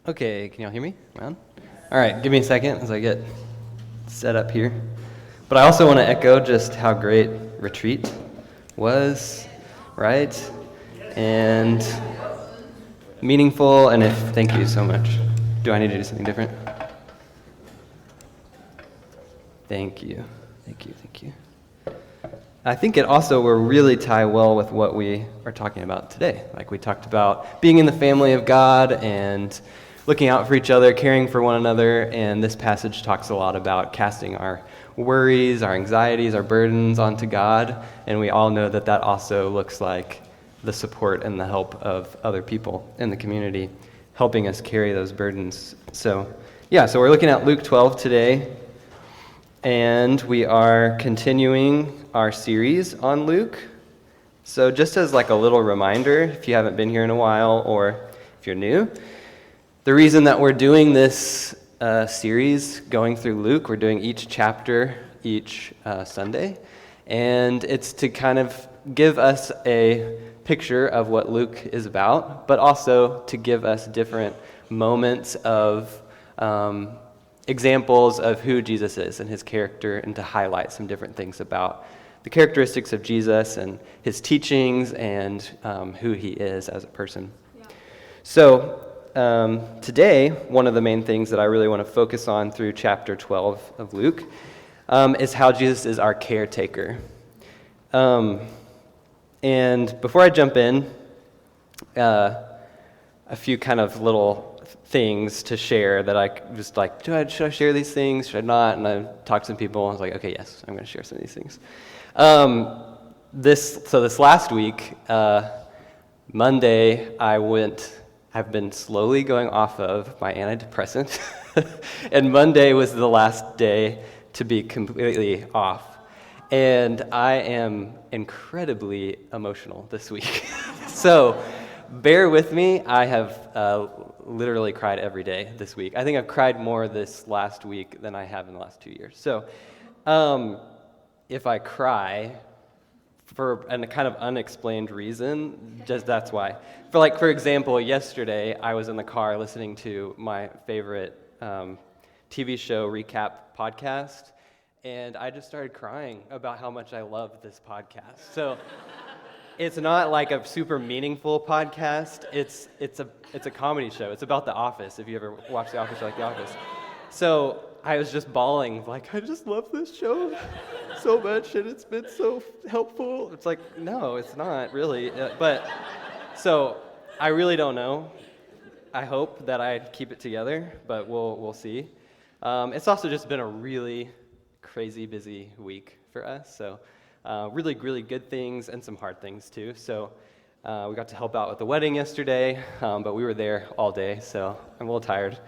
Okay, can y'all hear me? Am I on? All right, give me a second as I get set up here. But I also want to echo just how great retreat was, right? And meaningful, and thank you so much. Do I need to do something different? Thank you. I think it also will really tie well with what we are talking about today. Like we talked about being in the family of God and looking out for each other, caring for one another, and this passage talks a lot about casting our worries, our anxieties, our burdens onto God, and we all know that that also looks like the support and the help of other people in the community, helping us carry those burdens. So we're looking at Luke 12 today, and we are continuing our series on Luke. So just as like a little reminder, if you haven't been here in a while or if you're new, the reason that we're doing this series going through Luke, we're doing each chapter each Sunday, and it's to kind of give us a picture of what Luke is about, but also to give us different moments of examples of who Jesus is and his character, and to highlight some different things about the characteristics of Jesus and his teachings and who he is as a person. Yeah. So today, one of the main things that I really want to focus on through chapter 12 of Luke is how Jesus is our caretaker. And before I jump in, a few kind of little things to share that I just like, should I share these things? Should I not? And I talked to some people, and I was like, okay, yes, I'm going to share some of these things. This last week, Monday, I've been slowly going off of my antidepressant, and Monday was the last day to be completely off. And I am incredibly emotional this week. So bear with me. I have literally cried every day this week. I think I've cried more this last week than I have in the last 2 years. So if I cry for a kind of unexplained reason, just that's why. For example, yesterday I was in the car listening to my favorite TV show recap podcast, and I just started crying about how much I love this podcast. So it's not like a super meaningful podcast. It's a comedy show. It's about The Office. If you ever watch The Office, you like The Office. So I was just bawling, like, I just love this show so much, and it's been so helpful. It's like, no, it's not really. So I really don't know. I hope that I keep it together, but we'll see. It's also just been a really crazy busy week for us. So really, really good things and some hard things too. So we got to help out with the wedding yesterday, but we were there all day, so I'm a little tired.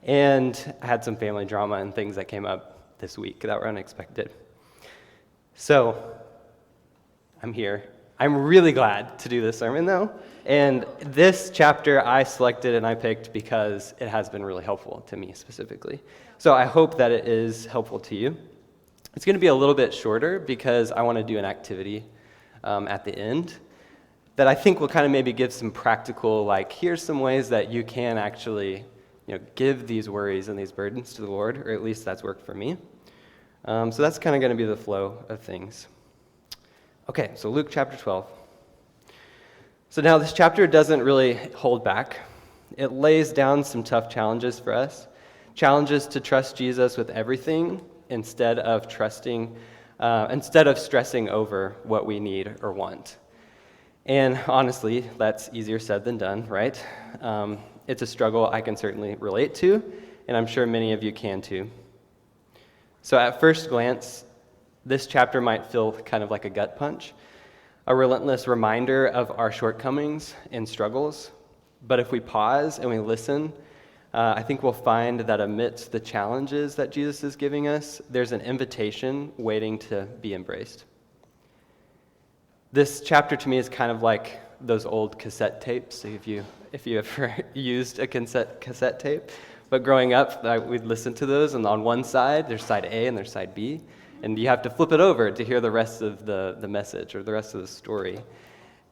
And I had some family drama and things that came up this week that were unexpected. So I'm here. I'm really glad to do this sermon though. And this chapter I selected and I picked because it has been really helpful to me specifically. So I hope that it is helpful to you. It's going to be a little bit shorter because I want to do an activity at the end that I think will kind of maybe give some practical, like, here's some ways that you can actually, give these worries and these burdens to the Lord, or at least that's worked for me. So that's kind of going to be the flow of things. Okay, so Luke chapter 12. So now this chapter doesn't really hold back. It lays down some tough challenges for us, challenges to trust Jesus with everything, instead of stressing over what we need or want. And honestly, that's easier said than done, right? It's a struggle I can certainly relate to, and I'm sure many of you can too. So at first glance, this chapter might feel kind of like a gut punch, a relentless reminder of our shortcomings and struggles. But if we pause and we listen, I think we'll find that amidst the challenges that Jesus is giving us, there's an invitation waiting to be embraced. This chapter to me is kind of like those old cassette tapes, if you ever used a cassette tape. But growing up, we'd listen to those, and on one side, there's side A and there's side B, and you have to flip it over to hear the rest of the message or the rest of the story.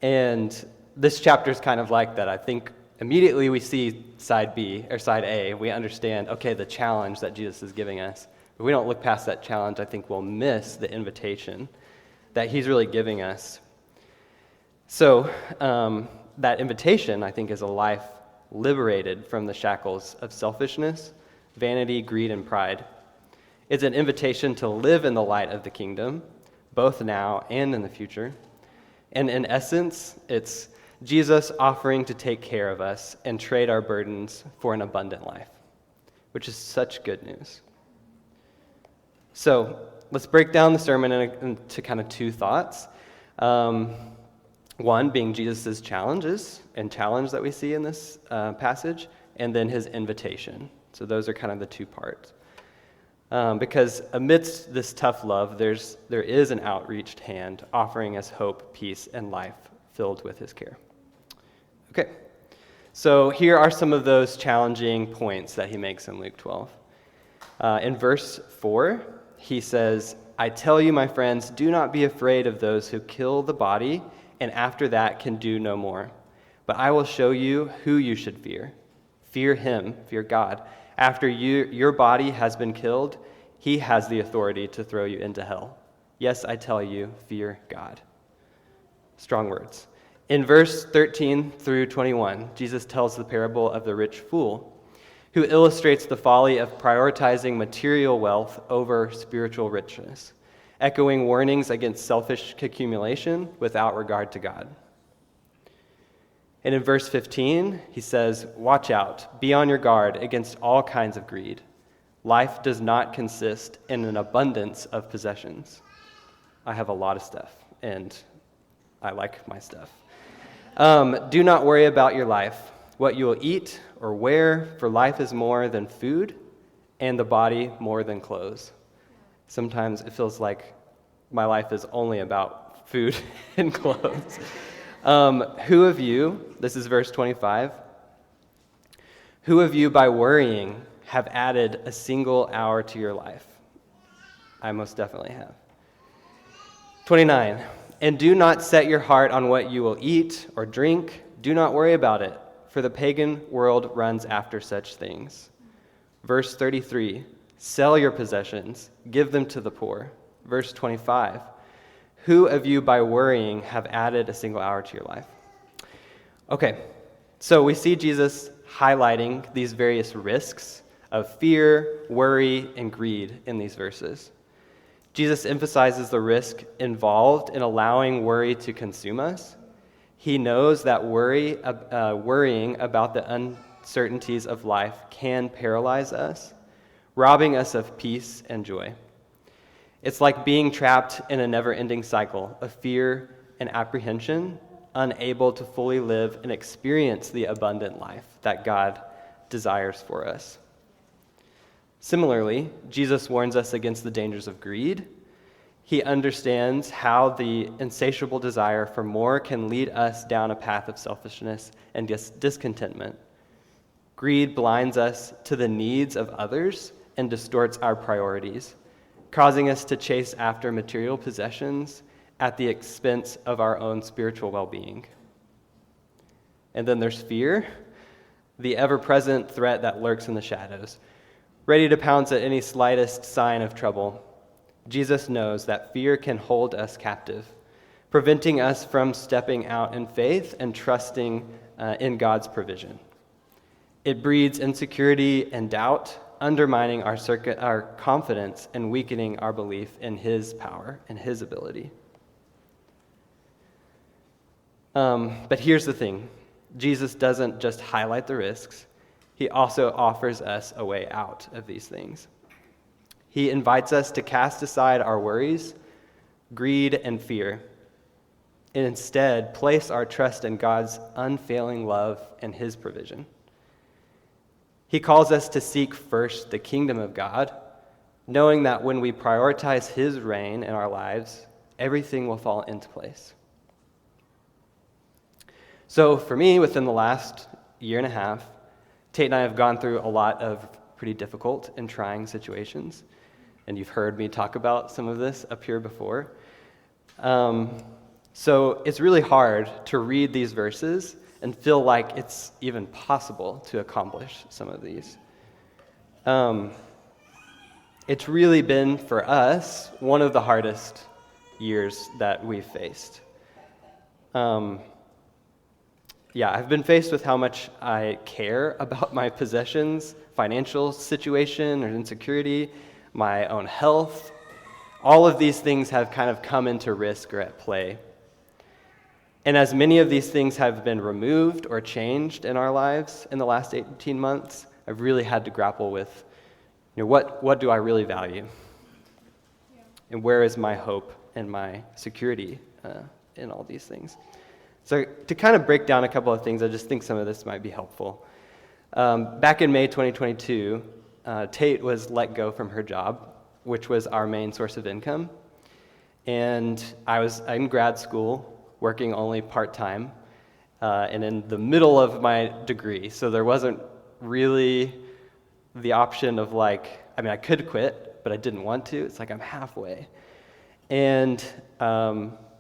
And this chapter is kind of like that. I think immediately we see side B, or side A. We understand, okay, the challenge that Jesus is giving us. If we don't look past that challenge, I think we'll miss the invitation that he's really giving us. So that invitation, I think, is a life liberated from the shackles of selfishness, vanity, greed, and pride. It's an invitation to live in the light of the kingdom, both now and in the future. And in essence, it's Jesus offering to take care of us and trade our burdens for an abundant life, which is such good news. So let's break down the sermon into kind of two thoughts. One being Jesus' challenges and challenge that we see in this passage, and then his invitation. So those are kind of the two parts. Because amidst this tough love, there is an outreached hand offering us hope, peace, and life filled with his care. Okay, so here are some of those challenging points that he makes in Luke 12. In verse 4, he says, "I tell you, my friends, do not be afraid of those who kill the body, and after that can do no more. But I will show you who you should fear. Fear him, fear God. After your body has been killed, he has the authority to throw you into hell. Yes, I tell you, fear God." Strong words. In verse 13 through 21, Jesus tells the parable of the rich fool, who illustrates the folly of prioritizing material wealth over spiritual richness, echoing warnings against selfish accumulation without regard to God. And in verse 15, he says, "Watch out, be on your guard against all kinds of greed. Life does not consist in an abundance of possessions." I have a lot of stuff, and I like my stuff. "Do not worry about your life, what you will eat or wear, for life is more than food, and the body more than clothes." Sometimes it feels like my life is only about food and clothes. Who of you, this is verse 25, who of you by worrying have added a single hour to your life? I most definitely have. 29, "And do not set your heart on what you will eat or drink. Do not worry about it, for the pagan world runs after such things." Verse 33, "Sell your possessions, give them to the poor." Verse 25, "Who of you by worrying have added a single hour to your life?" Okay, so we see Jesus highlighting these various risks of fear, worry, and greed in these verses. Jesus emphasizes the risk involved in allowing worry to consume us. He knows that worrying about the uncertainties of life can paralyze us, robbing us of peace and joy. It's like being trapped in a never-ending cycle of fear and apprehension, unable to fully live and experience the abundant life that God desires for us. Similarly, Jesus warns us against the dangers of greed. He understands how the insatiable desire for more can lead us down a path of selfishness and discontentment. Greed blinds us to the needs of others and distorts our priorities, causing us to chase after material possessions at the expense of our own spiritual well-being. And then there's fear, the ever-present threat that lurks in the shadows, ready to pounce at any slightest sign of trouble. Jesus knows that fear can hold us captive, preventing us from stepping out in faith and trusting in God's provision. It breeds insecurity and doubt, undermining our confidence and weakening our belief in his power and his ability. But here's the thing. Jesus doesn't just highlight the risks. He also offers us a way out of these things. He invites us to cast aside our worries, greed, and fear, and instead place our trust in God's unfailing love and his provision. He calls us to seek first the kingdom of God, knowing that when we prioritize his reign in our lives, everything will fall into place. So for me, within the last year and a half, Tate and I have gone through a lot of pretty difficult and trying situations, and you've heard me talk about some of this up here before. So it's really hard to read these verses and feel like it's even possible to accomplish some of these. It's really been, for us, one of the hardest years that we've faced. I've been faced with how much I care about my possessions, financial situation or insecurity, my own health. All of these things have kind of come into risk or at play. And as many of these things have been removed or changed in our lives in the last 18 months, I've really had to grapple with, what do I really value? And where is my hope and my security in all these things? So to kind of break down a couple of things, I just think some of this might be helpful. Back in May 2022, Tate was let go from her job, which was our main source of income. And I was in grad school, working only part-time, and in the middle of my degree. So there wasn't really the option of I could quit, but I didn't want to. It's like I'm halfway. And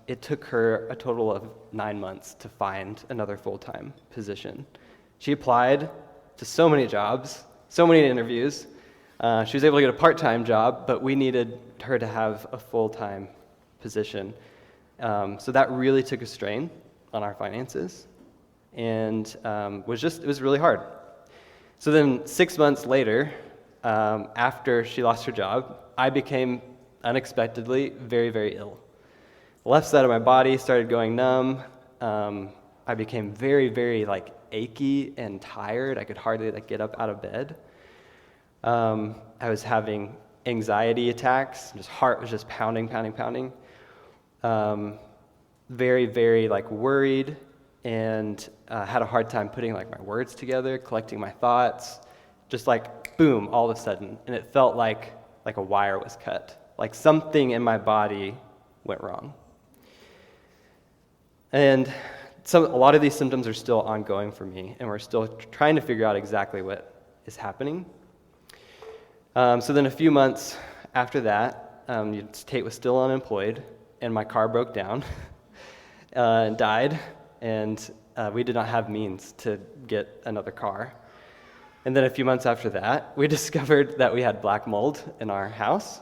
it took her a total of 9 months to find another full-time position. She applied to so many jobs, so many interviews. She was able to get a part-time job, but we needed her to have a full-time position. So that really took a strain on our finances, and it was really hard. So then 6 months later, after she lost her job, I became unexpectedly very, very ill. The left side of my body started going numb. I became very, very achy and tired. I could hardly get up out of bed. I was having anxiety attacks. Heart was just pounding. Very, very worried, and had a hard time putting my words together, collecting my thoughts. Just boom, all of a sudden, and it felt like a wire was cut. Something in my body went wrong. And a lot of these symptoms are still ongoing for me, and we're still trying to figure out exactly what is happening. So then a few months after that, Tate was still unemployed, and my car broke down and died, and we did not have means to get another car. And then a few months after that, we discovered that we had black mold in our house,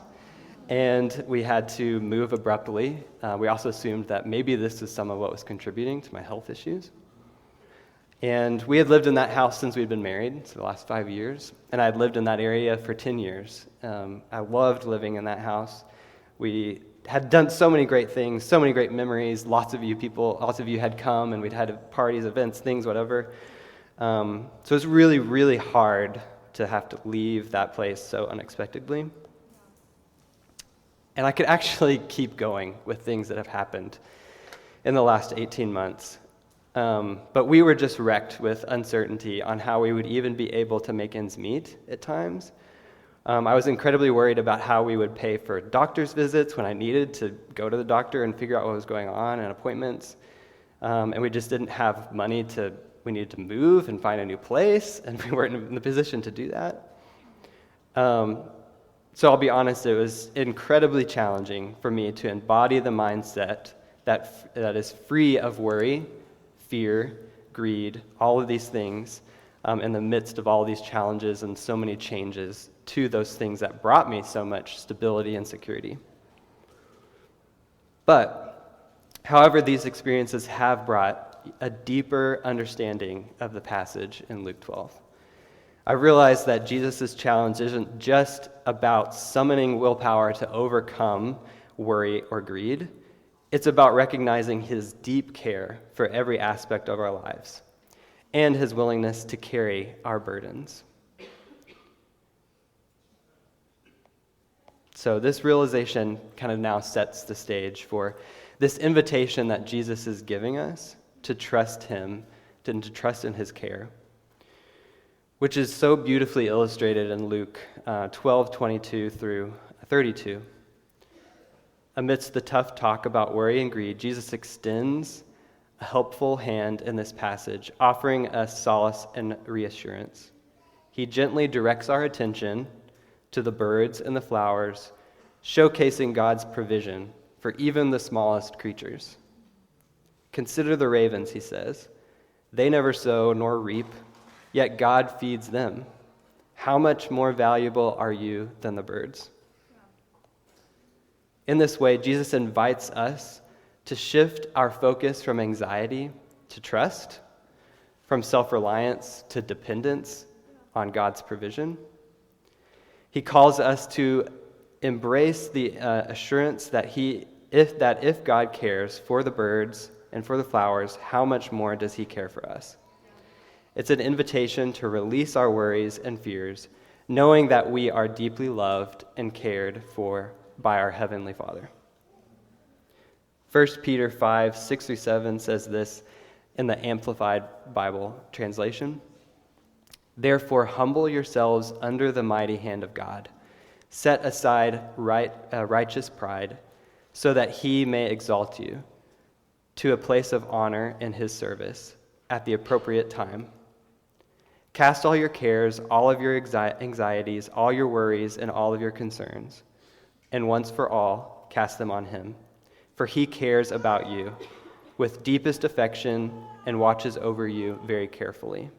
and we had to move abruptly. We also assumed that maybe this was some of what was contributing to my health issues. And we had lived in that house since we'd been married, so the last 5 years, and I had lived in that area for 10 years. I loved living in that house. We had done so many great things, so many great memories. Lots of you had come, and we'd had parties, events, things, whatever. So it was really, really hard to have to leave that place so unexpectedly. And I could actually keep going with things that have happened in the last 18 months. But we were just wrecked with uncertainty on how we would even be able to make ends meet at times. I was incredibly worried about how we would pay for doctor's visits when I needed to go to the doctor and figure out what was going on and appointments. And we just didn't have money we needed to move and find a new place, and we weren't in the position to do that. So I'll be honest, it was incredibly challenging for me to embody the mindset that is free of worry, fear, greed, all of these things, in the midst of all these challenges and so many changes to those things that brought me so much stability and security. But, however, these experiences have brought a deeper understanding of the passage in Luke 12. I realized that Jesus' challenge isn't just about summoning willpower to overcome worry or greed. It's about recognizing his deep care for every aspect of our lives and his willingness to carry our burdens. So this realization kind of now sets the stage for this invitation that Jesus is giving us to trust him, to trust in his care, which is so beautifully illustrated in Luke 12:22 through 32. Amidst the tough talk about worry and greed, Jesus extends a helpful hand in this passage, offering us solace and reassurance. He gently directs our attention to the birds and the flowers, showcasing God's provision for even the smallest creatures. Consider the ravens, he says. They never sow nor reap, yet God feeds them. How much more valuable are you than the birds? In this way, Jesus invites us to shift our focus from anxiety to trust, from self-reliance to dependence on God's provision. He calls us to embrace the assurance that if God cares for the birds and for the flowers, how much more does he care for us? It's an invitation to release our worries and fears, knowing that we are deeply loved and cared for by our Heavenly Father. 1 Peter 5, 6-7 says this in the Amplified Bible translation. Therefore, humble yourselves under the mighty hand of God. Set aside righteous pride, so that he may exalt you to a place of honor in his service at the appropriate time. Cast all your cares, all of your anxieties, all your worries, and all of your concerns, and once for all, cast them on him. For he cares about you with deepest affection and watches over you very carefully.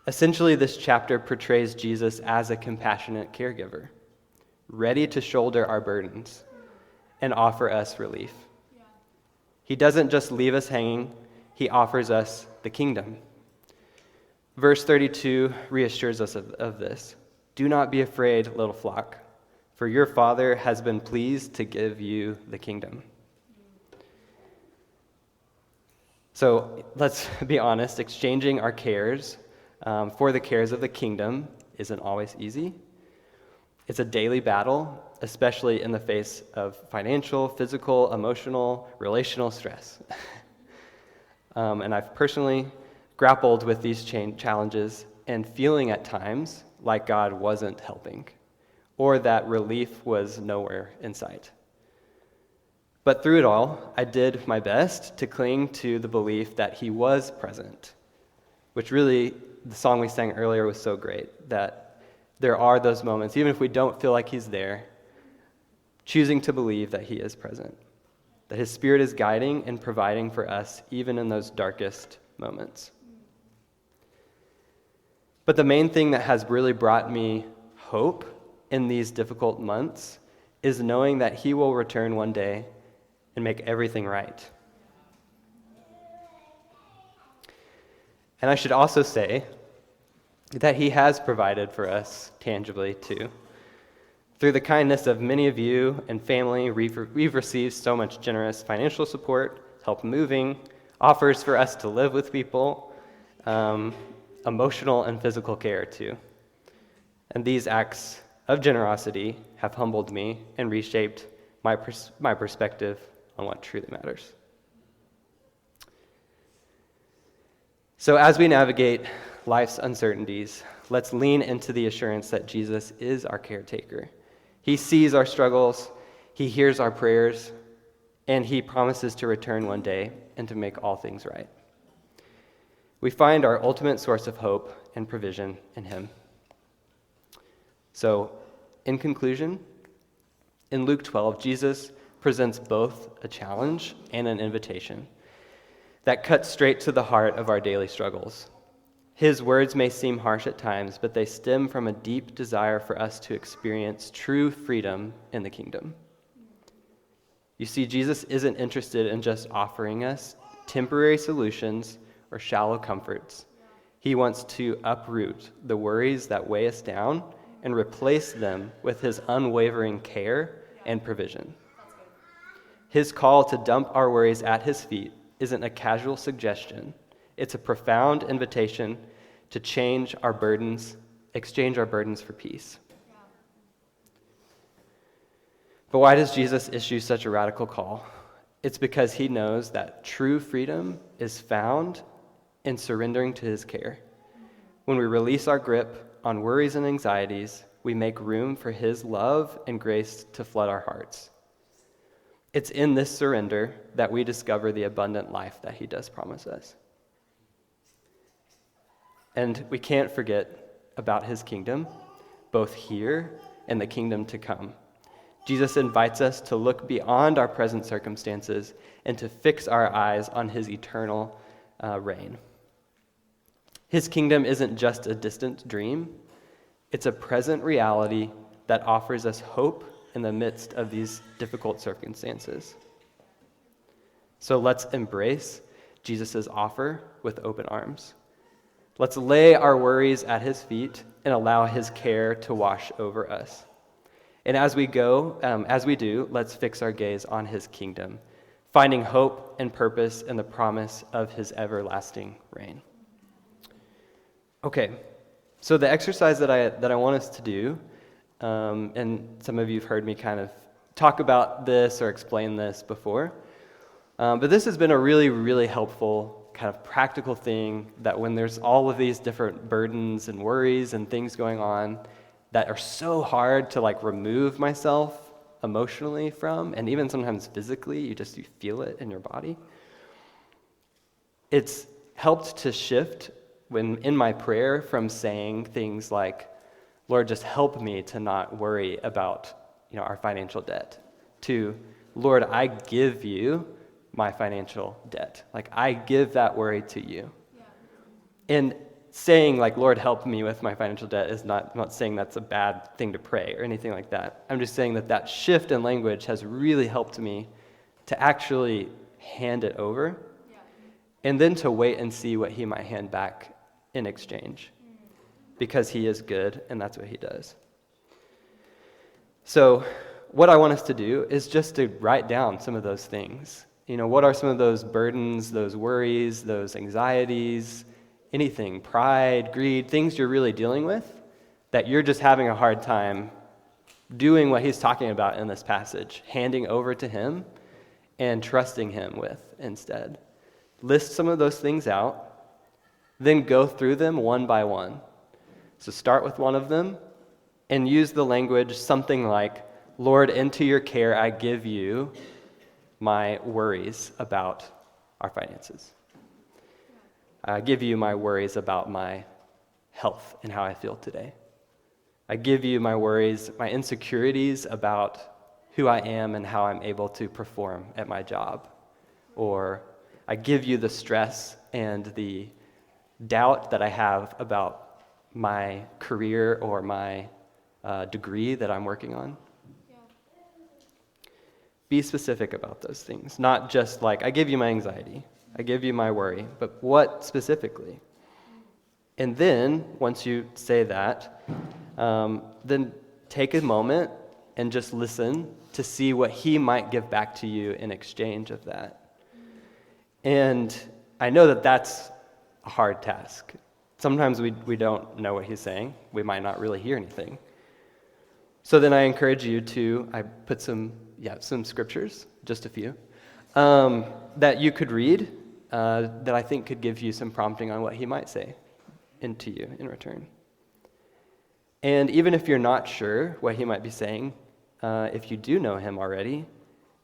Essentially, this chapter portrays Jesus as a compassionate caregiver, ready to shoulder our burdens and offer us relief. He doesn't just leave us hanging, he offers us the kingdom. Verse 32 reassures us of this. Do not be afraid, little flock, for your Father has been pleased to give you the kingdom. So let's be honest, exchanging our cares for the cares of the kingdom isn't always easy. It's a daily battle, especially in the face of financial, physical, emotional, relational stress. And I've personally grappled with these challenges and feeling at times like God wasn't helping, or that relief was nowhere in sight. But through it all, I did my best to cling to the belief that he was present, which really, the song we sang earlier was so great, that there are those moments, even if we don't feel like he's there, choosing to believe that he is present, that his Spirit is guiding and providing for us even in those darkest moments. But the main thing that has really brought me hope in these difficult months is knowing that he will return one day and make everything right. And I should also say that he has provided for us tangibly too. Through the kindness of many of you and family, we've received so much generous financial support, help moving, offers for us to live with people, emotional and physical care too. And these acts of generosity have humbled me and reshaped my perspective on what truly matters. So as we navigate life's uncertainties, let's lean into the assurance that Jesus is our caretaker. He sees our struggles, he hears our prayers, and he promises to return one day and to make all things right. We find our ultimate source of hope and provision in him. So, in conclusion, in Luke 12, Jesus presents both a challenge and an invitation that cuts straight to the heart of our daily struggles. His words may seem harsh at times, but they stem from a deep desire for us to experience true freedom in the kingdom. You see, Jesus isn't interested in just offering us temporary solutions or shallow comforts. He wants to uproot the worries that weigh us down and replace them with his unwavering care and provision. His call to dump our worries at his feet isn't a casual suggestion. It's a profound invitation to exchange our burdens for peace. But why does Jesus issue such a radical call? It's because he knows that true freedom is found in surrendering to his care. When we release our grip on worries and anxieties, we make room for his love and grace to flood our hearts. It's in this surrender that we discover the abundant life that he does promise us. And we can't forget about his kingdom, both here and the kingdom to come. Jesus invites us to look beyond our present circumstances and to fix our eyes on his eternal reign. His kingdom isn't just a distant dream. It's a present reality that offers us hope in the midst of these difficult circumstances. So let's embrace Jesus' offer with open arms. Let's lay our worries at his feet and allow his care to wash over us. And as we do, let's fix our gaze on his kingdom, finding hope and purpose in the promise of his everlasting reign. Okay, so the exercise that I want us to do, and some of you have heard me kind of talk about this or explain this before, but this has been a really, really helpful kind of practical thing that when there's all of these different burdens and worries and things going on that are so hard to like remove myself emotionally from, and even sometimes physically, you feel it in your body. It's helped to shift when in my prayer from saying things like, Lord, just help me to not worry about, our financial debt, to, Lord, I give you my financial debt. Like, I give that worry to you. Yeah. And saying, like, Lord, help me with my financial debt is I'm not saying that's a bad thing to pray or anything like that. I'm just saying that shift in language has really helped me to actually hand it over and then to wait and see what he might hand back in exchange, because he is good and that's what he does. So what I want us to do is just to write down some of those things. What are some of those burdens, those worries, those anxieties, anything, pride, greed, things you're really dealing with that you're just having a hard time doing what he's talking about in this passage, handing over to him and trusting him with instead. List some of those things out, then go through them one by one. So start with one of them and use the language something like, Lord, into your care I give you my worries about our finances. I give you my worries about my health and how I feel today. I give you my worries, my insecurities about who I am and how I'm able to perform at my job. Or I give you the stress and the doubt that I have about my career or my degree that I'm working on. Yeah. Be specific about those things, not just like, I give you my anxiety. I give you my worry, but what specifically? And then, once you say that, then take a moment and just listen to see what he might give back to you in exchange of that. And I know that that's a hard task. Sometimes we don't know what he's saying. We might not really hear anything. So then I encourage you I put some scriptures, just a few, that you could read, that I think could give you some prompting on what he might say into you in return. And even if you're not sure what he might be saying, if you do know him already,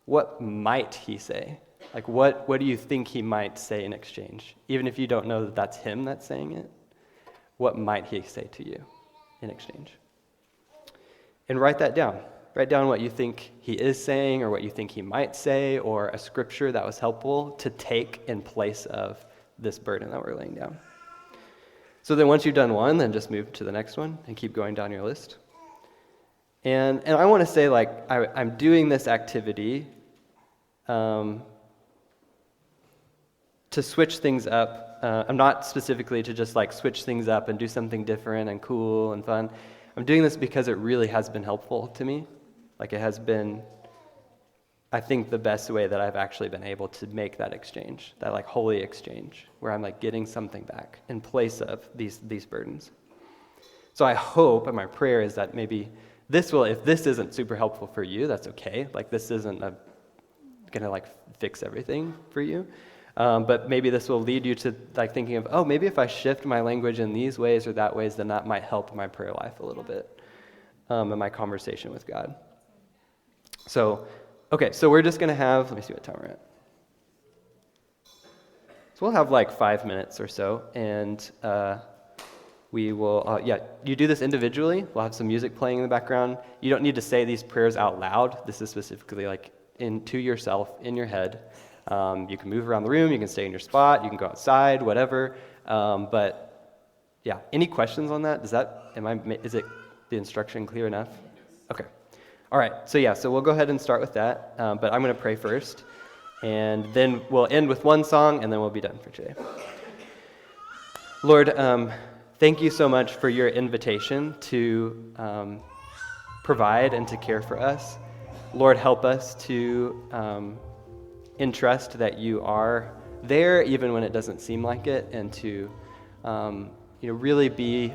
what might he say? Like, what do you think he might say in exchange? Even if you don't know that that's him that's saying it, what might he say to you in exchange? And write that down. Write down what you think he is saying or what you think he might say, or a scripture that was helpful to take in place of this burden that we're laying down. So then once you've done one, then just move to the next one and keep going down your list. And I want to say, like, I'm doing this activity to switch things up. I'm not specifically to just like switch things up and do something different and cool and fun. I'm doing this because it really has been helpful to me. Like, it has been, I think, the best way that I've actually been able to make that exchange, that like holy exchange, where I'm like getting something back in place of these burdens. So I hope, and my prayer is that maybe this will, if this isn't super helpful for you, that's okay. Like, this isn't gonna like fix everything for you. But maybe this will lead you to like thinking of, maybe if I shift my language in these ways or that ways, then that might help my prayer life a little bit, and my conversation with God. So, okay, so we're just going to have, let me see what time we're at. So we'll have like 5 minutes or so, and we will, you do this individually. We'll have some music playing in the background. You don't need to say these prayers out loud. This is specifically like to yourself, in your head. You can move around the room, you can stay in your spot, you can go outside, whatever. But yeah, any questions on that? Is it the instruction clear enough? Okay. All right, so we'll go ahead and start with that, but I'm going to pray first, and then we'll end with one song, and then we'll be done for today. Lord, thank you so much for your invitation to provide and to care for us. Lord, help us to entrust that you are there even when it doesn't seem like it, and to really be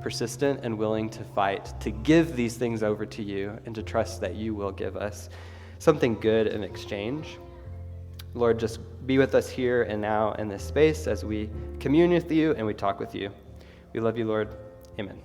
persistent and willing to fight, to give these things over to you and to trust that you will give us something good in exchange. Lord, just be with us here and now in this space as we commune with you and we talk with you. We love you, Lord. Amen.